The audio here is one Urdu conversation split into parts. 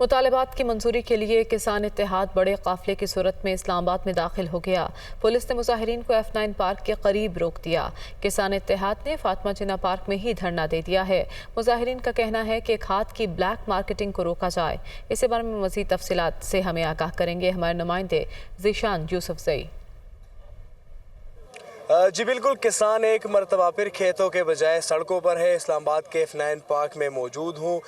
مطالبات کی منظوری کے لیے کسان اتحاد بڑے قافلے کی صورت میں اسلام آباد میں داخل ہو گیا۔ پولیس نے مظاہرین کو F9 پارک کے قریب روک دیا۔ کسان اتحاد نے فاطمہ جناح پارک میں ہی دھرنا دے دیا ہے۔ مظاہرین کا کہنا ہے کہ کھاد کی بلیک مارکیٹنگ کو روکا جائے۔ اس بارے میں مزید تفصیلات سے ہمیں آگاہ کریں گے ہمارے نمائندے ذیشان یوسف زئی۔ جی بالکل، کسان ایک مرتبہ پھر کھیتوں کے بجائے سڑکوں پر ہے۔ اسلام آباد کے F9 پارک میں موجود ہوں۔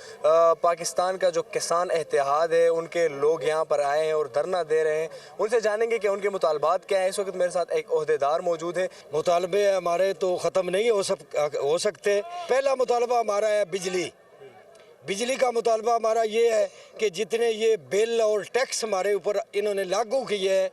پاکستان کا جو کسان اتحاد ہے ان کے لوگ یہاں پر آئے ہیں اور دھرنا دے رہے ہیں۔ ان سے جانیں گے کہ ان کے مطالبات کیا ہیں۔ اس وقت میرے ساتھ ایک عہدیدار موجود ہے۔ مطالبے ہمارے تو ختم نہیں ہو سکتے۔ پہلا مطالبہ ہمارا ہے بجلی کا مطالبہ ہمارا یہ ہے کہ جتنے یہ بل اور ٹیکس ہمارے اوپر انہوں نے لاگو کیے ہیں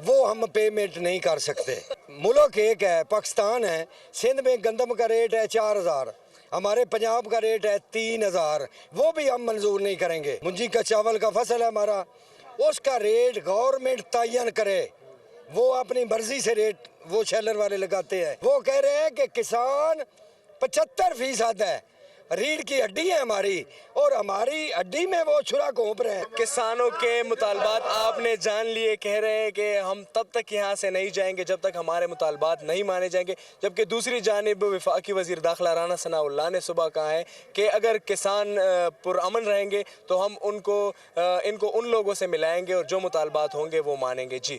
وہ ہم پیمنٹ نہیں کر سکتے۔ ملک ایک ہے، پاکستان ہے۔ سندھ میں گندم کا ریٹ ہے 4000، ہمارے پنجاب کا ریٹ ہے 3000، وہ بھی ہم منظور نہیں کریں گے۔ منجی کا چاول کا فصل ہے ہمارا، اس کا ریٹ گورنمنٹ تعین کرے۔ وہ اپنی مرضی سے ریٹ وہ شیلر والے لگاتے ہیں۔ وہ کہہ رہے ہیں کہ کسان 75% ہے، ریڑھ کی ہڈی ہے ہماری، اور ہماری ہڈی میں وہ چھرا گھونپ رہے ہیں۔ کسانوں کے مطالبات آپ نے جان لیے، کہہ رہے ہیں کہ ہم تب تک یہاں سے نہیں جائیں گے جب تک ہمارے مطالبات نہیں مانے جائیں گے، جبکہ دوسری جانب وفاقی وزیر داخلہ رانا ثناء اللہ نے صبح کہا ہے کہ اگر کسان پرامن رہیں گے تو ہم ان کو ان لوگوں سے ملائیں گے اور جو مطالبات ہوں گے وہ مانیں گے۔ جی